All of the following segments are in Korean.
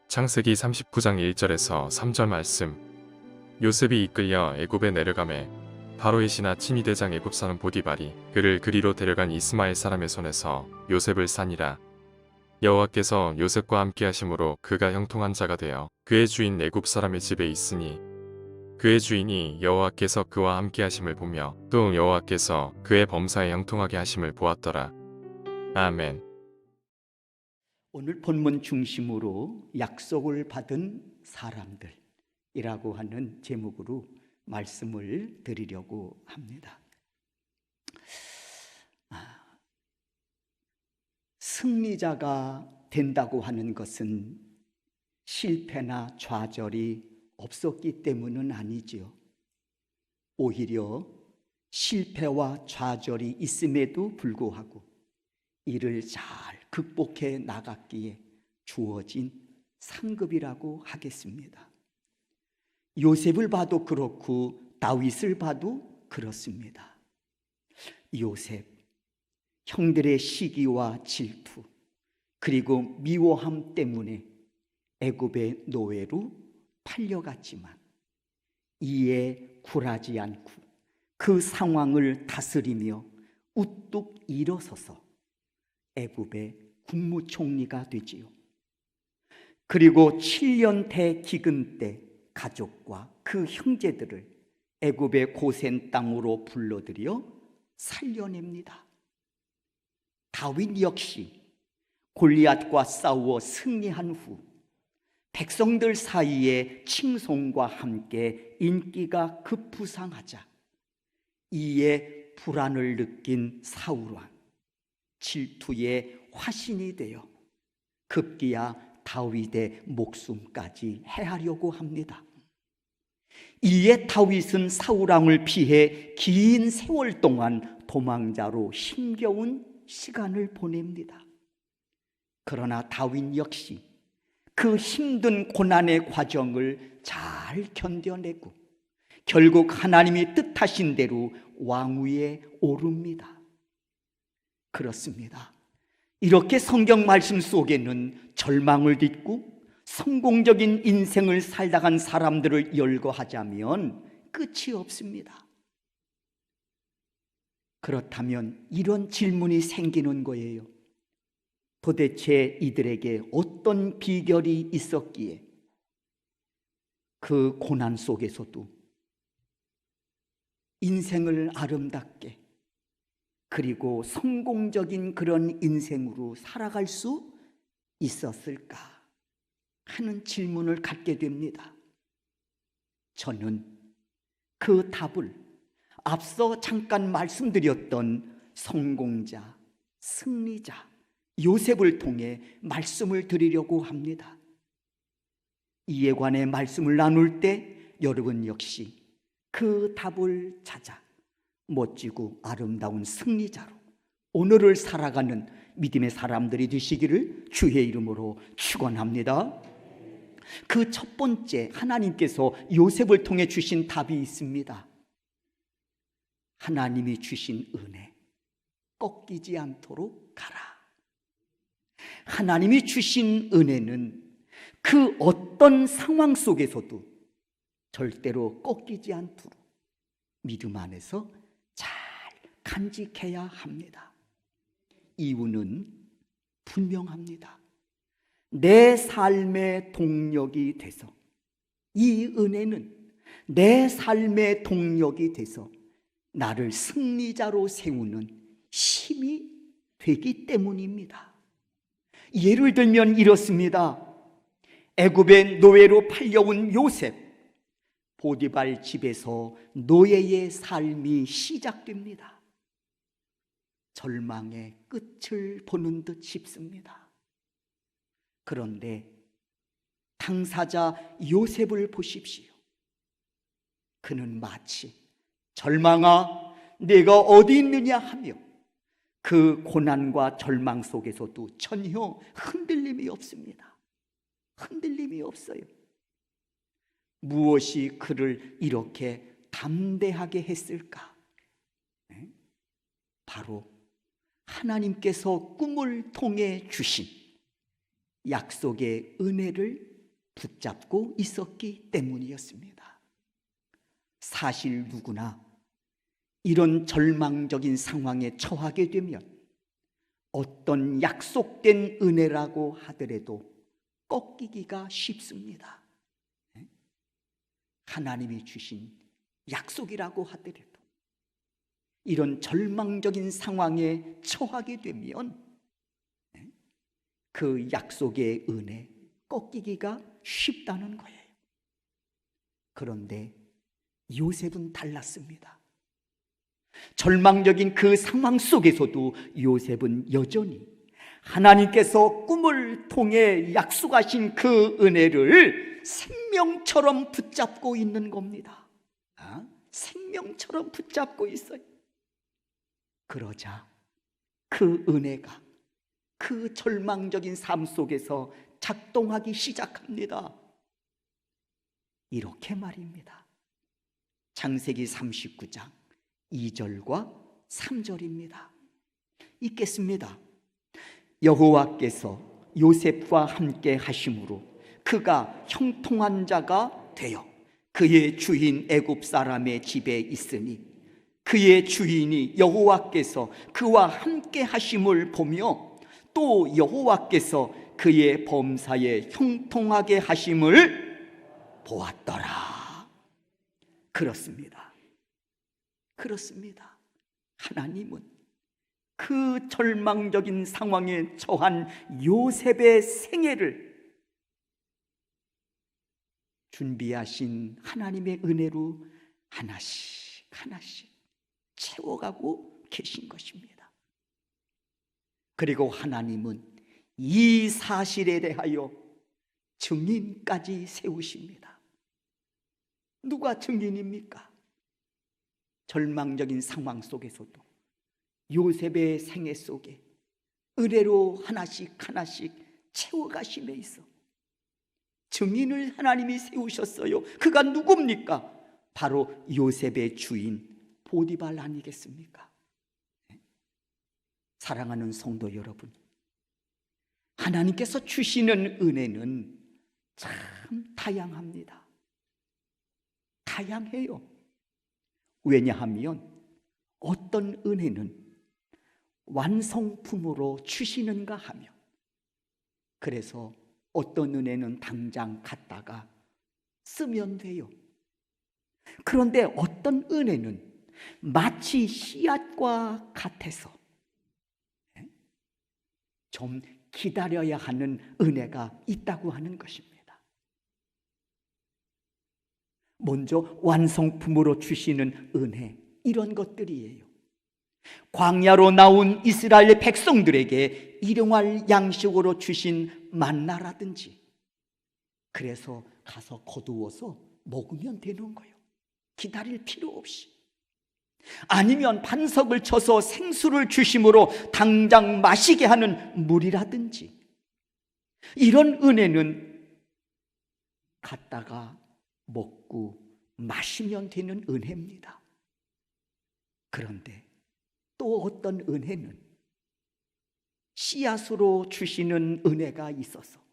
창세기 39장 1절에서 3절 말씀. 요셉이 이끌려 애굽에 내려가매 바로의 신하 친위대장 애굽 사람 보디발이 그를 그리로 데려간 이스마엘 사람의 손에서 요셉을 사니라. 여호와께서 요셉과 함께 하심으로 그가 형통한 자가 되어 그의 주인 애굽 사람의 집에 있으니 그의 주인이 여호와께서 그와 함께 하심을 보며 또 여호와께서 그의 범사에 형통하게 하심을 보았더라. 아멘. 오늘 본문 중심으로 약속을 받은 사람들이라고 하는 제목으로 말씀을 드리려고 합니다. 승리자가 된다고 하는 것은 실패나 좌절이 없었기 때문은 아니지요. 오히려 실패와 좌절이 있음에도 불구하고 이를 잘 극복해 나갔기에 주어진 상급이라고 하겠습니다. 요셉을 봐도 그렇고 다윗을 봐도 그렇습니다. 요셉, 형들의 시기와 질투 그리고 미워함 때문에 애굽의 노예로 팔려갔지만 이에 굴하지 않고 그 상황을 다스리며 우뚝 일어서서 애굽의 국무총리가 되지요. 그리고 7년대 기근 때 가족과 그 형제들을 애굽의 고센 땅으로 불러들여 살려냅니다. 다윗 역시 골리앗과 싸워 승리한 후 백성들 사이에 칭송과 함께 인기가 급부상하자 이에 불안을 느낀 사울왕, 질투의 화신이 되어 급기야 다윗의 목숨까지 해하려고 합니다. 이에 다윗은 사울왕을 피해 긴 세월 동안 도망자로 힘겨운 시간을 보냅니다. 그러나 다윗 역시 그 힘든 고난의 과정을 잘 견뎌내고 결국 하나님이 뜻하신 대로 왕위에 오릅니다. 그렇습니다. 이렇게 성경 말씀 속에는 절망을 딛고 성공적인 인생을 살다간 사람들을 열거하자면 끝이 없습니다. 그렇다면 이런 질문이 생기는 거예요. 도대체 이들에게 어떤 비결이 있었기에 그 고난 속에서도 인생을 아름답게 그리고 성공적인 그런 인생으로 살아갈 수 있었을까 하는 질문을 갖게 됩니다. 저는 그 답을 앞서 잠깐 말씀드렸던 성공자, 승리자 요셉을 통해 말씀을 드리려고 합니다. 이에 관해 말씀을 나눌 때 여러분 역시 그 답을 찾아 멋지고 아름다운 승리자로 오늘을 살아가는 믿음의 사람들이 되시기를 주의 이름으로 축원합니다. 그 첫 번째, 하나님께서 요셉을 통해 주신 답이 있습니다. 하나님이 주신 은혜, 꺾이지 않도록 가라. 하나님이 주신 은혜는 그 어떤 상황 속에서도 절대로 꺾이지 않도록 믿음 안에서 잘 간직해야 합니다. 이유는 분명합니다. 내 삶의 동력이 돼서, 이 은혜는 내 삶의 동력이 돼서 나를 승리자로 세우는 힘이 되기 때문입니다. 예를 들면 이렇습니다. 애굽의 노예로 팔려온 요셉, 보디발 집에서 노예의 삶이 시작됩니다. 절망의 끝을 보는 듯 싶습니다. 그런데 당사자 요셉을 보십시오. 그는 마치 절망아 내가 어디 있느냐 하며 그 고난과 절망 속에서도 전혀 흔들림이 없습니다. 흔들림이 없어요. 무엇이 그를 이렇게 담대하게 했을까? 바로 하나님께서 꿈을 통해 주신 약속의 은혜를 붙잡고 있었기 때문이었습니다. 사실 누구나 이런 절망적인 상황에 처하게 되면 어떤 약속된 은혜라고 하더라도 꺾이기가 쉽습니다. 하나님이 주신 약속이라고 하더라도 이런 절망적인 상황에 처하게 되면 그 약속의 은혜 꺾이기가 쉽다는 거예요. 그런데 요셉은 달랐습니다. 절망적인 그 상황 속에서도 요셉은 여전히 하나님께서 꿈을 통해 약속하신 그 은혜를 생명처럼 붙잡고 있는 겁니다. 생명처럼 붙잡고 있어요. 그러자 그 은혜가 그 절망적인 삶 속에서 작동하기 시작합니다. 이렇게 말입니다. 창세기 39장 2절과 3절입니다. 읽겠습니다. 여호와께서 요셉과 함께 하심으로 그가 형통한 자가 되어 그의 주인 애굽 사람의 집에 있으니 그의 주인이 여호와께서 그와 함께 하심을 보며 또 여호와께서 그의 범사에 형통하게 하심을 보았더라. 그렇습니다. 하나님은 그 절망적인 상황에 처한 요셉의 생애를 준비하신 하나님의 은혜로 하나씩 채워가고 계신 것입니다. 그리고 하나님은 이 사실에 대하여 증인까지 세우십니다. 누가 증인입니까? 절망적인 상황 속에서도 요셉의 생애 속에 은혜로 하나씩 채워가심에 있어 증인을 하나님이 세우셨어요. 그가 누굽니까? 바로 요셉의 주인 보디발 아니겠습니까? 사랑하는 성도 여러분, 하나님께서 주시는 은혜는 참 다양합니다. 다양해요. 왜냐하면 어떤 은혜는 완성품으로 주시는가 하며, 그래서 어떤 은혜는 당장 갖다가 쓰면 돼요. 그런데 어떤 은혜는 마치 씨앗과 같아서 좀 기다려야 하는 은혜가 있다고 하는 것입니다. 먼저 완성품으로 주시는 은혜, 이런 것들이에요. 광야로 나온 이스라엘 백성들에게 일용할 양식으로 주신 만나라든지, 그래서 가서 거두어서 먹으면 되는 거예요. 기다릴 필요 없이. 아니면 반석을 쳐서 생수를 주심으로 당장 마시게 하는 물이라든지, 이런 은혜는 갖다가 먹고 마시면 되는 은혜입니다. 그런데 또 어떤 은혜는 씨앗으로 주시는 은혜가 있어서,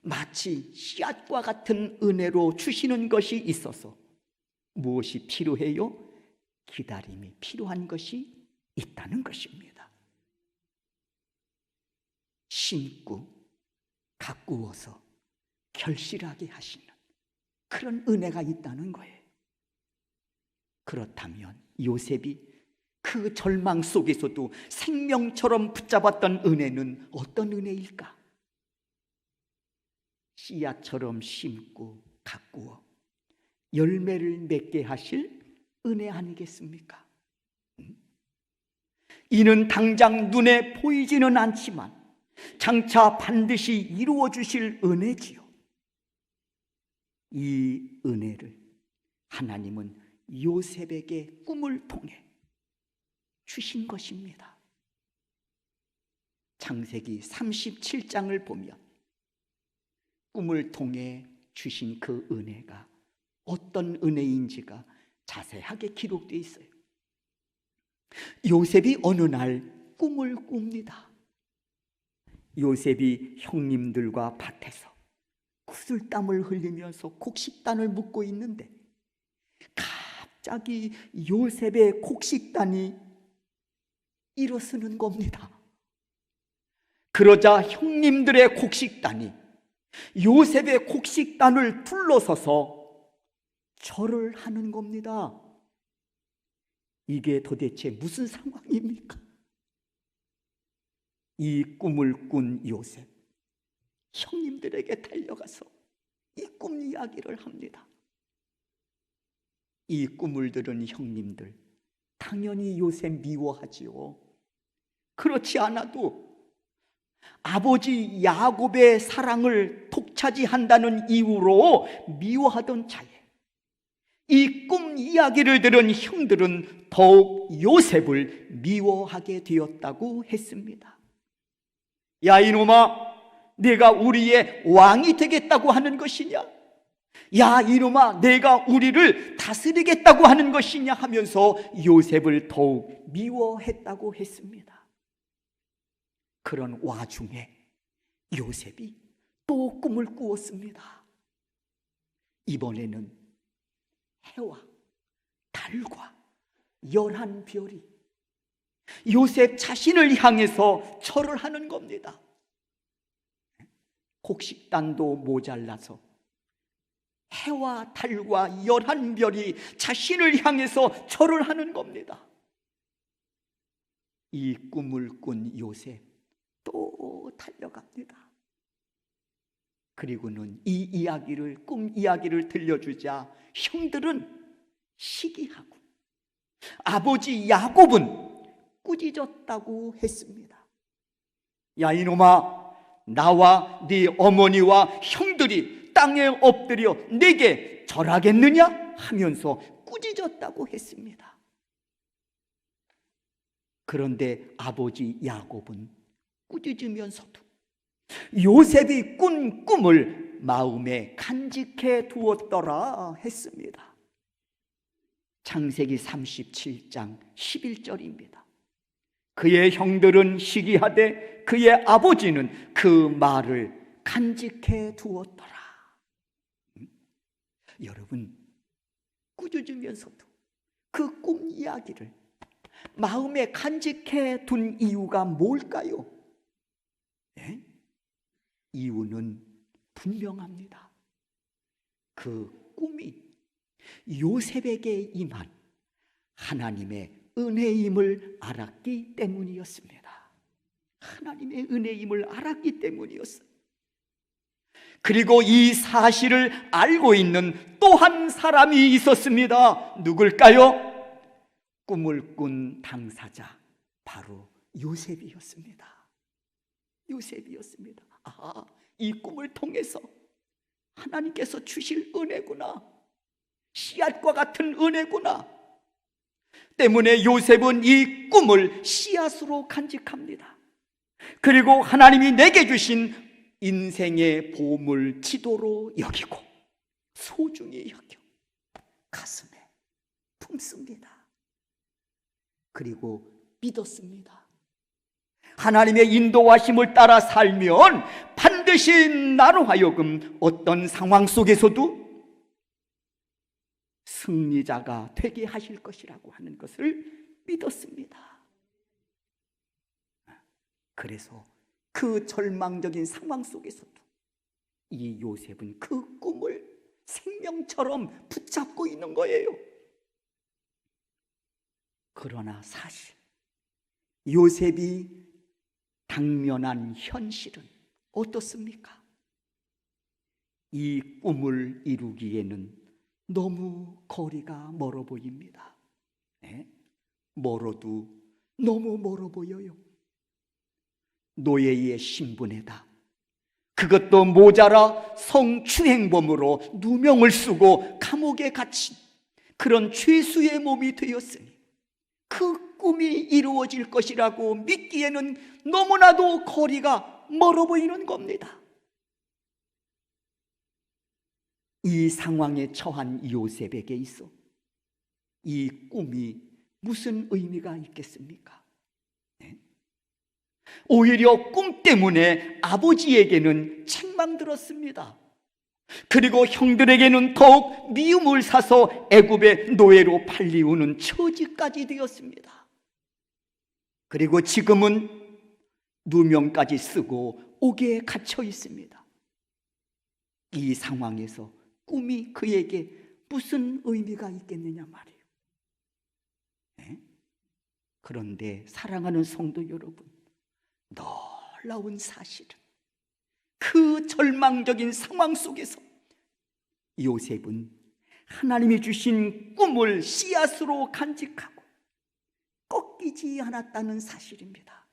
마치 씨앗과 같은 은혜로 주시는 것이 있어서 무엇이 필요해요? 기다림이 필요한 것이 있다는 것입니다. 심고 가꾸어서 결실하게 하시는 그런 은혜가 있다는 거예요. 그렇다면 요셉이 그 절망 속에서도 생명처럼 붙잡았던 은혜는 어떤 은혜일까? 씨앗처럼 심고 가꾸어 열매를 맺게 하실 은혜 아니겠습니까? 이는 당장 눈에 보이지는 않지만 장차 반드시 이루어 주실 은혜지요. 이 은혜를 하나님은 요셉에게 꿈을 통해 주신 것입니다. 창세기 37장을 보면 꿈을 통해 주신 그 은혜가 어떤 은혜인지가 자세하게 기록되어 있어요. 요셉이 어느 날 꿈을 꿉니다. 요셉이 형님들과 밭에서 구슬땀을 흘리면서 곡식단을 묶고 있는데 갑자기 요셉의 곡식단이 일어서는 겁니다. 그러자 형님들의 곡식단이 요셉의 곡식단을 둘러서서 절을 하는 겁니다. 이게 도대체 무슨 상황입니까? 이 꿈을 꾼 요셉, 형님들에게 달려가서 이 꿈 이야기를 합니다. 이 꿈을 들은 형님들 당연히 요셉 미워하지요. 그렇지 않아도 아버지 야곱의 사랑을 독차지한다는 이유로 미워하던 차에 이 꿈 이야기를 들은 형들은 더욱 요셉을 미워하게 되었다고 했습니다. 야 이놈아, 내가 우리의 왕이 되겠다고 하는 것이냐? 야 이놈아, 내가 우리를 다스리겠다고 하는 것이냐 하면서 요셉을 더욱 미워했다고 했습니다. 그런 와중에 요셉이 또 꿈을 꾸었습니다. 이번에는 해와 달과 11별이 요셉 자신을 향해서 절을 하는 겁니다. 곡식단도 모자라서 해와 달과 11별이 자신을 향해서 절을 하는 겁니다. 이 꿈을 꾼 요셉 또 달려갑니다. 그리고는 이 이야기를, 꿈 이야기를 들려주자 형들은 시기하고 아버지 야곱은 꾸짖었다고 했습니다. 야 이놈아, 나와 네 어머니와 형들이 땅에 엎드려 내게 절하겠느냐 하면서 꾸짖었다고 했습니다. 그런데 아버지 야곱은 꾸짖으면서도 요셉이 꾼 꿈을 마음에 간직해 두었더라 했습니다. 창세기 37장 11절입니다. 그의 형들은 시기하되 그의 아버지는 그 말을 간직해 두었더라. 여러분, 꾸짖으면서도 그 꿈 이야기를 마음에 간직해 둔 이유가 뭘까요? 네? 이유는 분명합니다. 그 꿈이 요셉에게 임한 하나님의 은혜임을 알았기 때문이었습니다. 하나님의 은혜임을 알았기 때문이었어요. 그리고 이 사실을 알고 있는 또 한 사람이 있었습니다. 누굴까요? 꿈을 꾼 당사자, 바로 요셉이었습니다. 요셉이었습니다. 아, 이 꿈을 통해서 하나님께서 주실 은혜구나, 씨앗과 같은 은혜구나 때문에 요셉은 이 꿈을 씨앗으로 간직합니다. 그리고 하나님이 내게 주신 인생의 보물 지도로 여기고 소중히 여겨 가슴에 품습니다. 그리고 믿었습니다. 하나님의 인도하심을 따라 살면 반드시 나로 하여금 어떤 상황 속에서도 승리자가 되게 하실 것이라고 하는 것을 믿었습니다. 그래서 그 절망적인 상황 속에서도 이 요셉은 그 꿈을 생명처럼 붙잡고 있는 거예요. 그러나 사실 요셉이 당면한 현실은 어떻습니까? 이 꿈을 이루기에는 너무 거리가 멀어 보입니다. 네? 멀어도 너무 멀어 보여요. 노예의 신분에다 그것도 모자라 성추행범으로 누명을 쓰고 감옥에 갇힌 그런 죄수의 몸이 되었으니 그 꿈이 이루어질 것이라고 믿기에는 너무나도 거리가 멀어 보이는 겁니다. 이 상황에 처한 요셉에게 있어 이 꿈이 무슨 의미가 있겠습니까? 네? 오히려 꿈 때문에 아버지에게는 책망 들었습니다. 그리고 형들에게는 더욱 미움을 사서 애굽의 노예로 팔리우는 처지까지 되었습니다. 그리고 지금은 누명까지 쓰고 옥에 갇혀 있습니다. 이 상황에서 꿈이 그에게 무슨 의미가 있겠느냐 말이에요. 네? 그런데 사랑하는 성도 여러분, 놀라운 사실은 그 절망적인 상황 속에서 요셉은 하나님이 주신 꿈을 씨앗으로 간직하고 꺾이지 않았다는 사실입니다.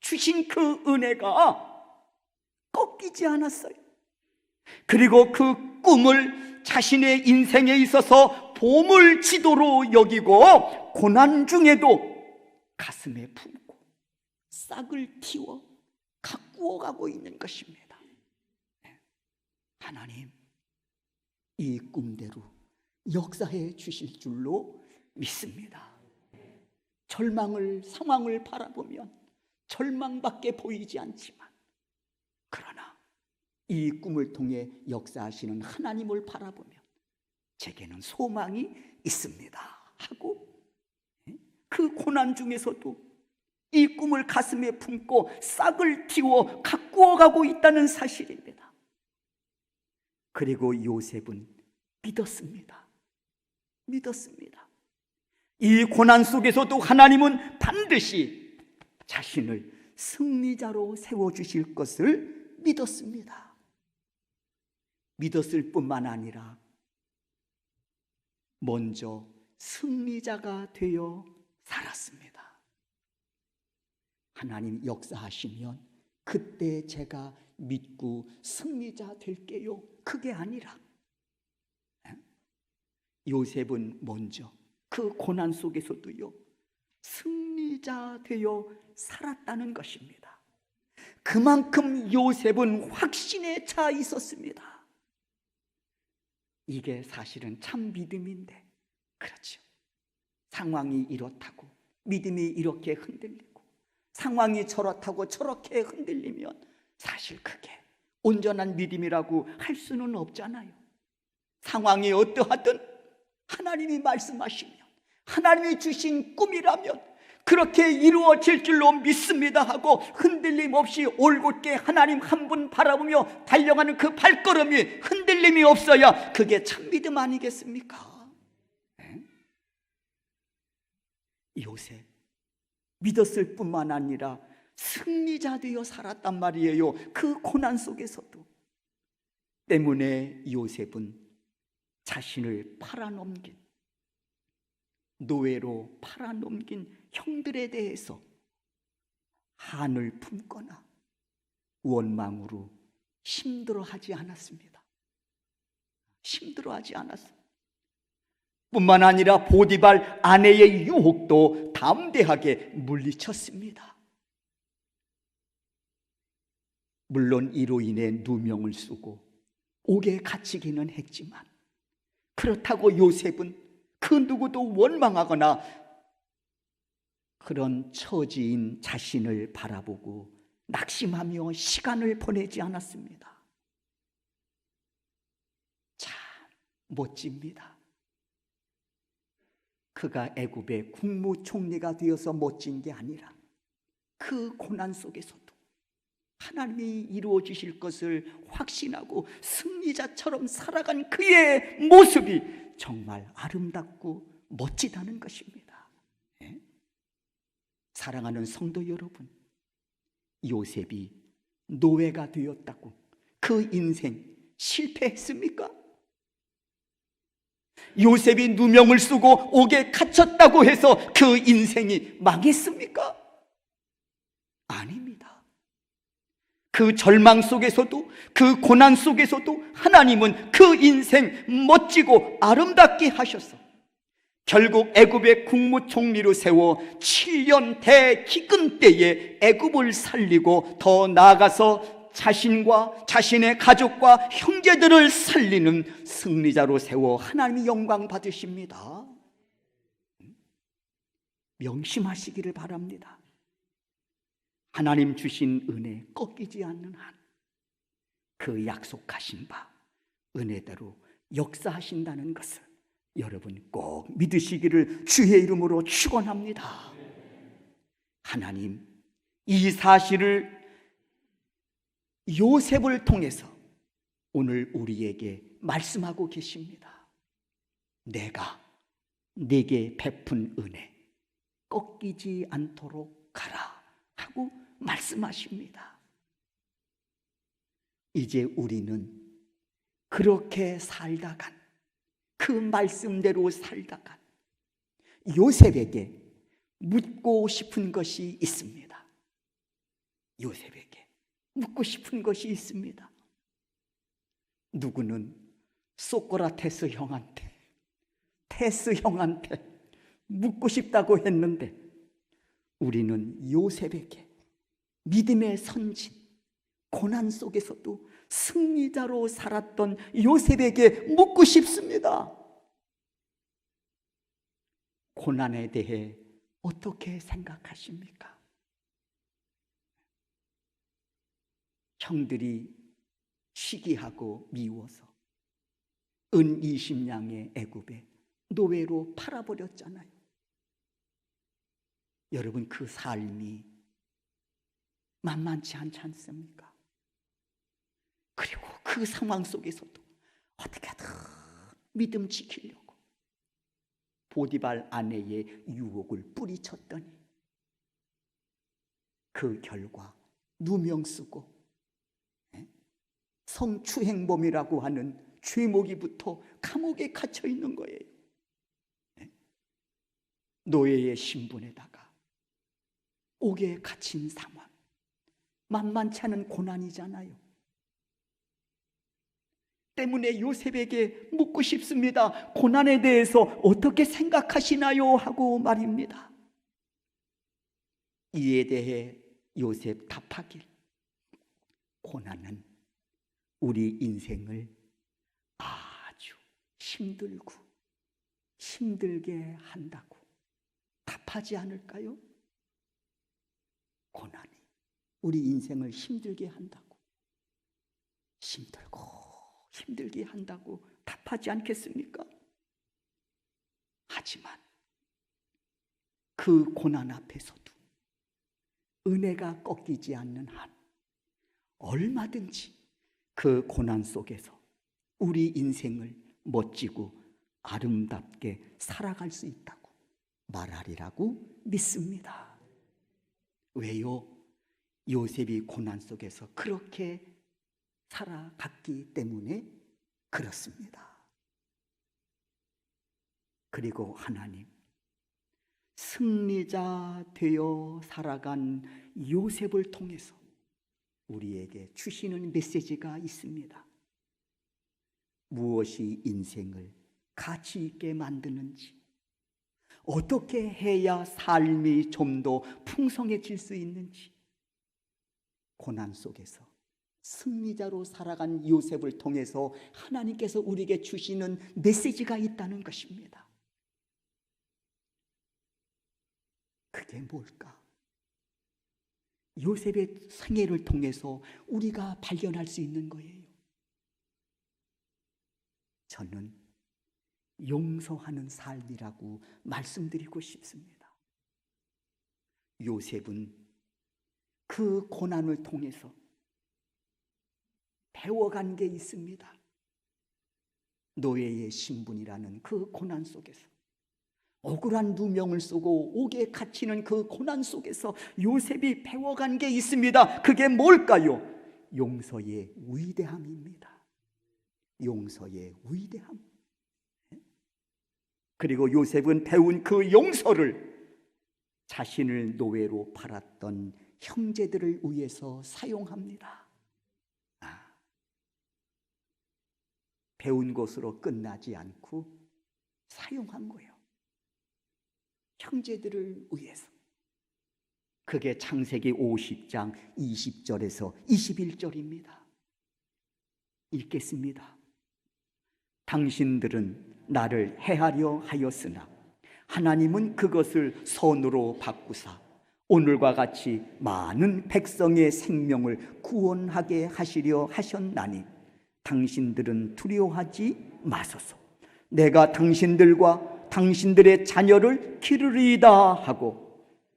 주신 그 은혜가 꺾이지 않았어요. 그리고 그 꿈을 자신의 인생에 있어서 보물 지도로 여기고 고난 중에도 가슴에 품고 싹을 틔워 가꾸어 가고 있는 것입니다. 하나님, 이 꿈대로 역사해 주실 줄로 믿습니다. 상황을 바라보면 절망밖에 보이지 않지만, 그러나 이 꿈을 통해 역사하시는 하나님을 바라보면 제게는 소망이 있습니다 하고, 그 고난 중에서도 이 꿈을 가슴에 품고 싹을 틔워 가꾸어 가고 있다는 사실입니다. 그리고 요셉은 믿었습니다. 이 고난 속에서도 하나님은 반드시 자신을 승리자로 세워주실 것을 믿었습니다. 믿었을 뿐만 아니라 먼저 승리자가 되어 살았습니다. 하나님 역사하시면 그때 제가 믿고 승리자 될게요, 그게 아니라 요셉은 먼저 그 고난 속에서도요 승리자 되어 살았다는 것입니다. 그만큼 요셉은 확신에 차 있었습니다. 이게 사실은 참 믿음인데, 그렇죠, 상황이 이렇다고 믿음이 이렇게 흔들리고 상황이 저렇다고 저렇게 흔들리면 사실 그게 온전한 믿음이라고 할 수는 없잖아요. 상황이 어떠하든 하나님이 말씀하시면, 하나님이 주신 꿈이라면 그렇게 이루어질 줄로 믿습니다 하고 흔들림 없이 올곧게 하나님 한 분 바라보며 달려가는 그 발걸음이 흔들림이 없어야 그게 참 믿음 아니겠습니까? 요셉 믿었을 뿐만 아니라 승리자 되어 살았단 말이에요. 그 고난 속에서도. 때문에 요셉은 자신을 팔아넘긴, 노예로 팔아넘긴 형들에 대해서 한을 품거나 원망으로 힘들어하지 않았습니다. 뿐만 아니라 보디발 아내의 유혹도 담대하게 물리쳤습니다. 물론 이로 인해 누명을 쓰고 옥에 갇히기는 했지만, 그렇다고 요셉은 그 누구도 원망하거나 그런 처지인 자신을 바라보고 낙심하며 시간을 보내지 않았습니다. 참 멋집니다. 그가 애굽의 국무총리가 되어서 멋진 게 아니라 그 고난 속에서도 하나님이 이루어 주실 것을 확신하고 승리자처럼 살아간 그의 모습이 정말 아름답고 멋지다는 것입니다. 사랑하는 성도 여러분, 요셉이 노예가 되었다고 그 인생 실패했습니까? 요셉이 누명을 쓰고 옥에 갇혔다고 해서 그 인생이 망했습니까? 아닙니다. 그 절망 속에서도, 그 고난 속에서도 하나님은 그 인생 멋지고 아름답게 하셔서 결국 애굽의 국무총리로 세워 7년 대기근 때에 애굽을 살리고 더 나아가서 자신과 자신의 가족과 형제들을 살리는 승리자로 세워 하나님이 영광 받으십니다. 명심하시기를 바랍니다. 하나님 주신 은혜 꺾이지 않는 한 그 약속하신 바 은혜대로 역사하신다는 것을 여러분 꼭 믿으시기를 주의 이름으로 축원합니다. 하나님, 이 사실을 요셉을 통해서 오늘 우리에게 말씀하고 계십니다. 내가 네게 베푼 은혜 꺾이지 않도록 가라 하고 말씀하십니다. 이제 우리는 그렇게 살다간, 그 말씀대로 살다간 요셉에게 묻고 싶은 것이 있습니다. 요셉에게 묻고 싶은 것이 있습니다. 누구는 소크라테스 형한테, 테스 형한테 묻고 싶다고 했는데, 우리는 요셉에게, 믿음의 선진, 고난 속에서도 승리자로 살았던 요셉에게 묻고 싶습니다. 고난에 대해 어떻게 생각하십니까? 형들이 시기하고 미워서 은 20냥의 애굽에 노예로 팔아버렸잖아요. 여러분, 그 삶이 만만치 않지 않습니까? 그리고 그 상황 속에서도 어떻게든 믿음 지키려고 보디발 아내의 유혹을 뿌리쳤더니 그 결과 누명 쓰고 성추행범이라고 하는 죄목이 붙어 감옥에 갇혀 있는 거예요. 노예의 신분에다가 옥에 갇힌 상황, 만만치 않은 고난이잖아요. 때문에 요셉에게 묻고 싶습니다. 고난에 대해서 어떻게 생각하시나요? 하고 말입니다. 이에 대해 요셉 답하길, 고난은 우리 인생을 아주 힘들게 한다고 답하지 않을까요? 고난이 우리 인생을 힘들게 한다고, 힘들게 한다고 답하지 않겠습니까? 하지만 그 고난 앞에서도 은혜가 꺾이지 않는 한 얼마든지 그 고난 속에서 우리 인생을 멋지고 아름답게 살아갈 수 있다고 말하리라고 믿습니다. 왜요? 요셉이 고난 속에서 그렇게 살아갔기 때문에 그렇습니다. 그리고 하나님, 승리자 되어 살아간 요셉을 통해서 우리에게 주시는 메시지가 있습니다. 무엇이 인생을 가치 있게 만드는지, 어떻게 해야 삶이 좀 더 풍성해질 수 있는지, 고난 속에서 승리자로 살아간 요셉을 통해서 하나님께서 우리에게 주시는 메시지가 있다는 것입니다. 그게 뭘까? 요셉의 생애를 통해서 우리가 발견할 수 있는 거예요. 저는 용서하는 삶이라고 말씀드리고 싶습니다. 요셉은 그 고난을 통해서 배워간 게 있습니다. 노예의 신분이라는 그 고난 속에서, 억울한 누명을 쓰고 옥에 갇히는 그 고난 속에서 요셉이 배워간 게 있습니다. 그게 뭘까요? 용서의 위대함입니다. 용서의 위대함. 그리고 요셉은 배운 그 용서를 자신을 노예로 팔았던 형제들을 위해서 사용합니다. 배운 것으로 끝나지 않고 사용한 거예요. 형제들을 위해서. 그게 창세기 50장 20절에서 21절입니다. 읽겠습니다. 당신들은 나를 해하려 하였으나 하나님은 그것을 선으로 바꾸사 오늘과 같이 많은 백성의 생명을 구원하게 하시려 하셨나니 당신들은 두려워하지 마소서. 내가 당신들과 당신들의 자녀를 기르리이다 하고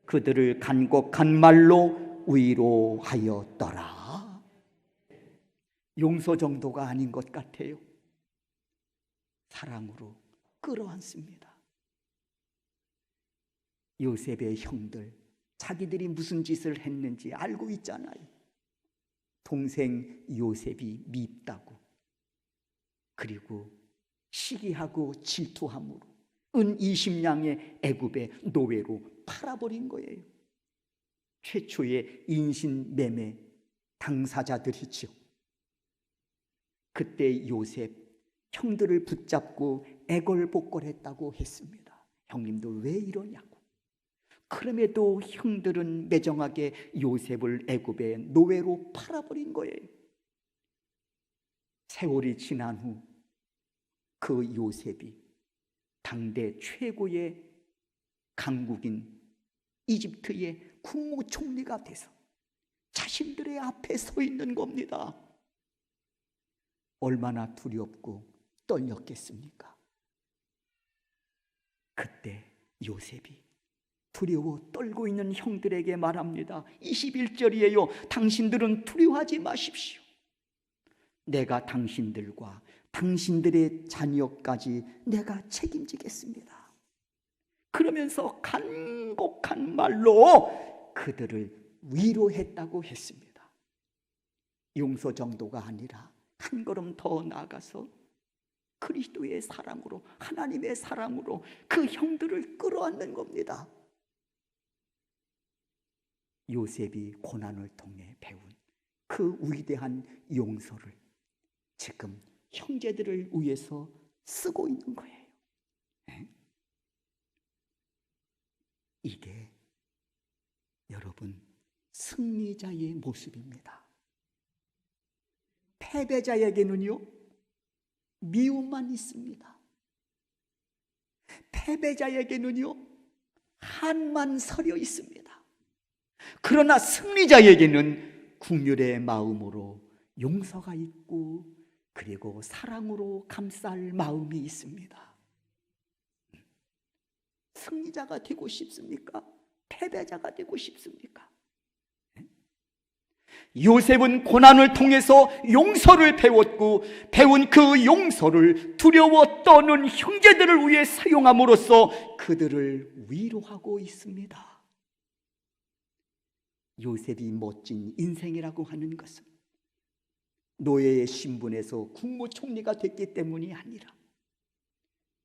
그들을 간곡한 말로 위로하였더라. 용서 정도가 아닌 것 같아요. 사랑으로 끌어안습니다. 요셉의 형들, 자기들이 무슨 짓을 했는지 알고 있잖아요. 동생 요셉이 밉다고, 그리고 시기하고 질투함으로 은 20냥의 애굽의 노예로 팔아버린 거예요. 최초의 인신매매 당사자들이죠. 그때 요셉 형들을 붙잡고 애걸복걸했다고 했습니다. 형님들 왜 이러냐고. 그럼에도 형들은 매정하게 요셉을 애굽의 노예로 팔아버린 거예요. 세월이 지난 후 그 요셉이 당대 최고의 강국인 이집트의 국무총리가 돼서 자신들의 앞에 서 있는 겁니다. 얼마나 두렵고 떨렸겠습니까? 그때 요셉이 두려워 떨고 있는 형들에게 말합니다. 21절이에요. 당신들은 두려워하지 마십시오. 내가 당신들과 당신들의 자녀까지 내가 책임지겠습니다. 그러면서 간곡한 말로 그들을 위로했다고 했습니다. 용서 정도가 아니라 한 걸음 더 나아가서 그리스도의 사랑으로, 하나님의 사랑으로 그 형들을 끌어안는 겁니다. 요셉이 고난을 통해 배운 그 위대한 용서를 지금 형제들을 위해서 쓰고 있는 거예요. 이게 여러분 승리자의 모습입니다. 패배자에게는요 미움만 있습니다. 패배자에게는요 한만 서려 있습니다. 그러나 승리자에게는 긍휼의 마음으로 용서가 있고 그리고 사랑으로 감쌀 마음이 있습니다. 승리자가 되고 싶습니까? 패배자가 되고 싶습니까? 요셉은 고난을 통해서 용서를 배웠고 배운 그 용서를 두려워 떠는 형제들을 위해 사용함으로써 그들을 위로하고 있습니다. 요셉이 멋진 인생이라고 하는 것은 노예의 신분에서 국무총리가 됐기 때문이 아니라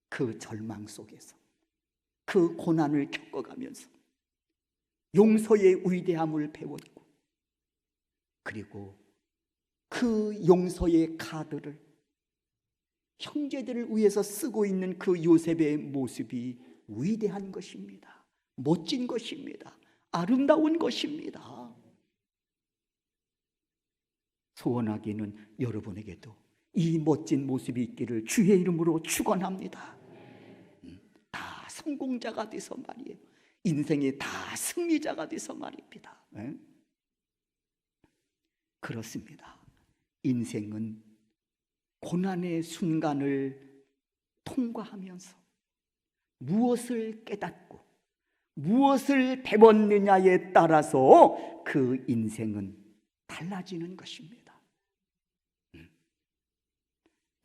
그 절망 속에서 그 고난을 겪어가면서 용서의 위대함을 배웠고 그리고 그 용서의 카드를 형제들을 위해서 쓰고 있는 그 요셉의 모습이 위대한 것입니다. 멋진 것입니다. 아름다운 것입니다. 소원하기는 여러분에게도 이 멋진 모습이 있기를 주의 이름으로 축원합니다. 다 성공자가 돼서 말이에요. 인생이 다 승리자가 돼서 말입니다. 그렇습니다. 인생은 고난의 순간을 통과하면서 무엇을 깨닫고 무엇을 배웠느냐에 따라서 그 인생은 달라지는 것입니다.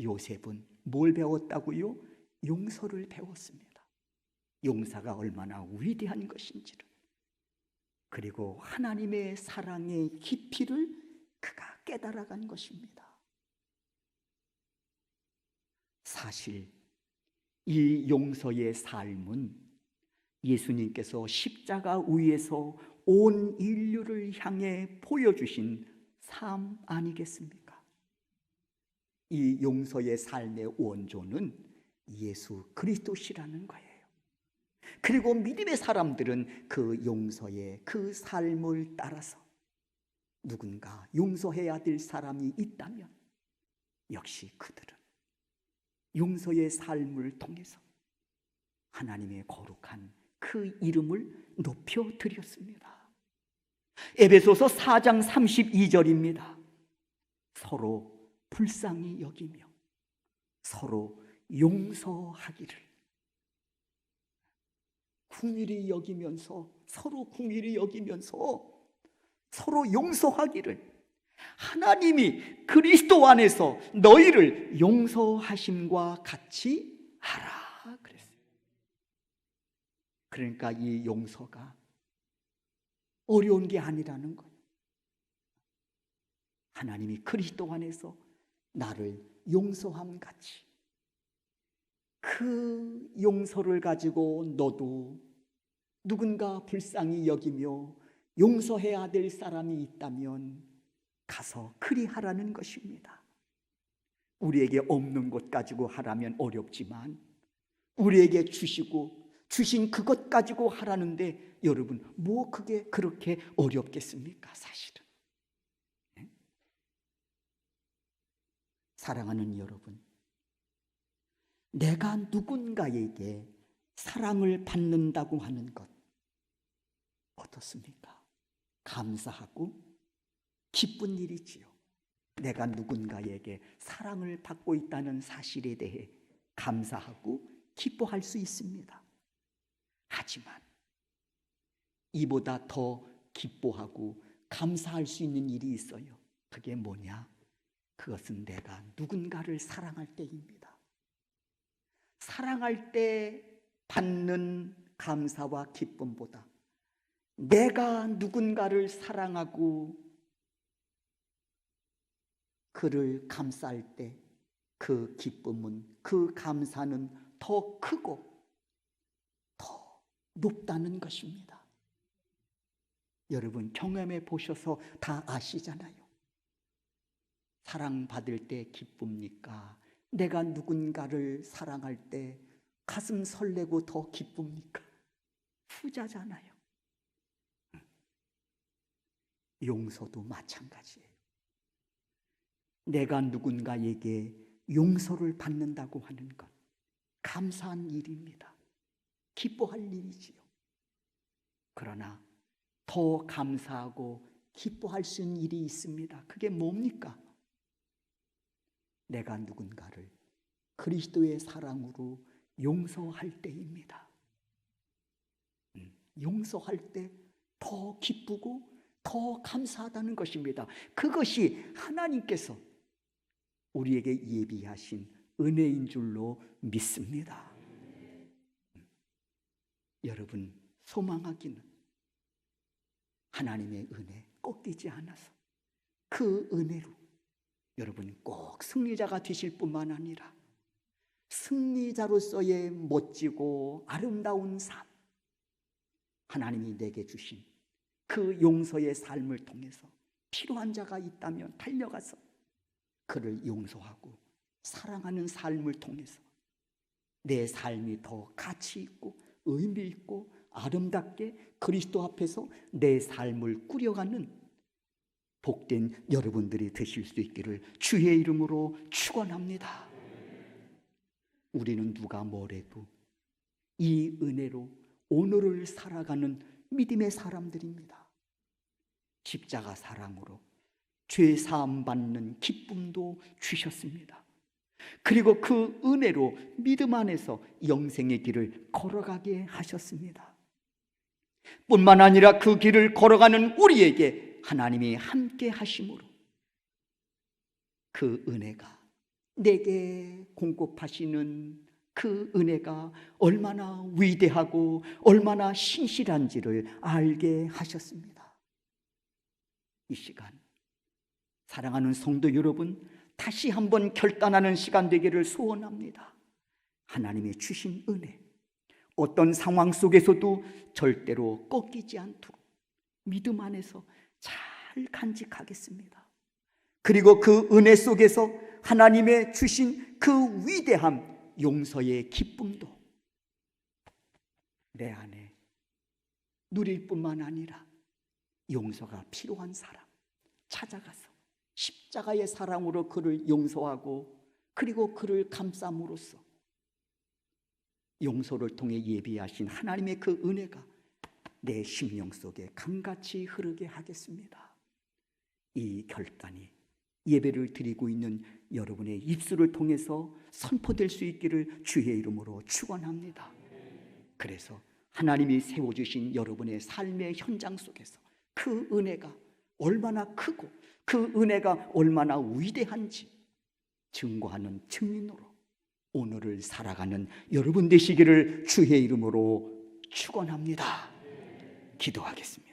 요셉은 뭘 배웠다고요? 용서를 배웠습니다. 용서가 얼마나 위대한 것인지를, 그리고 하나님의 사랑의 깊이를 그가 깨달아간 것입니다. 사실 이 용서의 삶은 예수님께서 십자가 위에서 온 인류를 향해 보여주신 삶 아니겠습니까? 이 용서의 삶의 원조는 예수 그리스도시라는 거예요. 그리고 믿음의 사람들은 그 용서의 그 삶을 따라서 누군가 용서해야 될 사람이 있다면 역시 그들은 용서의 삶을 통해서 하나님의 거룩한 그 이름을 높여드렸습니다. 에베소서 4장 32절입니다. 서로 불쌍히 여기며 서로 용서하기를, 긍휼히 여기면서, 서로 긍휼히 여기면서 서로 용서하기를 하나님이 그리스도 안에서 너희를 용서하심과 같이 하라 그랬어요. 그러니까 이 용서가 어려운 게 아니라는 거예요. 하나님이 그리스도 안에서 나를 용서함 같이 그 용서를 가지고 너도 누군가 불쌍히 여기며 용서해야 될 사람이 있다면 가서 그리 하라는 것입니다. 우리에게 없는 것 가지고 하라면 어렵지만 우리에게 주시고 주신 그것 가지고 하라는데 여러분, 뭐 그게 그렇게 어렵겠습니까? 사실은. 사랑하는 여러분, 내가 누군가에게 사랑을 받는다고 하는 것 어떻습니까? 감사하고 기쁜 일이지요. 내가 누군가에게 사랑을 받고 있다는 사실에 대해 감사하고 기뻐할 수 있습니다. 하지만 이보다 더 기뻐하고 감사할 수 있는 일이 있어요. 그게 뭐냐? 그것은 내가 누군가를 사랑할 때입니다. 사랑할 때 받는 감사와 기쁨보다 내가 누군가를 사랑하고 그를 감사할 때 그 기쁨은, 그 감사는 더 크고 더 높다는 것입니다. 여러분 경험해 보셔서 다 아시잖아요. 사랑받을 때 기쁩니까? 내가 누군가를 사랑할 때 가슴 설레고 더 기쁩니까? 후자잖아요. 용서도 마찬가지예요. 내가 누군가에게 용서를 받는다고 하는 것 감사한 일입니다. 기뻐할 일이지요. 그러나 더 감사하고 기뻐할 수 있는 일이 있습니다. 그게 뭡니까? 내가 누군가를 그리스도의 사랑으로 용서할 때입니다. 용서할 때 더 기쁘고 더 감사하다는 것입니다. 그것이 하나님께서 우리에게 예비하신 은혜인 줄로 믿습니다. 여러분 소망하기는 하나님의 은혜 꺾이지 않아서 그 은혜로 여러분 꼭 승리자가 되실 뿐만 아니라 승리자로서의 멋지고 아름다운 삶, 하나님이 내게 주신 그 용서의 삶을 통해서 필요한 자가 있다면 달려가서 그를 용서하고 사랑하는 삶을 통해서 내 삶이 더 가치 있고 의미 있고 아름답게 그리스도 앞에서 내 삶을 꾸려가는 복된 여러분들이 되실 수 있기를 주의 이름으로 축원합니다. 우리는 누가 뭐래도 이 은혜로 오늘을 살아가는 믿음의 사람들입니다. 십자가 사랑으로 죄 사함 받는 기쁨도 주셨습니다. 그리고 그 은혜로 믿음 안에서 영생의 길을 걸어가게 하셨습니다. 뿐만 아니라 그 길을 걸어가는 우리에게 하나님이 함께 하심으로 그 은혜가 내게 공급하시는 그 은혜가 얼마나 위대하고 얼마나 신실한지를 알게 하셨습니다. 이 시간 사랑하는 성도 여러분, 다시 한번 결단하는 시간 되기를 소원합니다. 하나님이 주신 은혜, 어떤 상황 속에서도 절대로 꺾이지 않도록 믿음 안에서 잘 간직하겠습니다. 그리고 그 은혜 속에서 하나님의 주신 그 위대한 용서의 기쁨도 내 안에 누릴 뿐만 아니라 용서가 필요한 사람 찾아가서 십자가의 사랑으로 그를 용서하고 그리고 그를 감싸므로써 용서를 통해 예비하신 하나님의 그 은혜가 내 심령 속에 강같이 흐르게 하겠습니다. 이 결단이 예배를 드리고 있는 여러분의 입술을 통해서 선포될 수 있기를 주의 이름으로 축원합니다. 그래서 하나님이 세워주신 여러분의 삶의 현장 속에서 그 은혜가 얼마나 크고 그 은혜가 얼마나 위대한지 증거하는 증인으로 오늘을 살아가는 여러분 되시기를 주의 이름으로 축원합니다. 기도하겠습니다.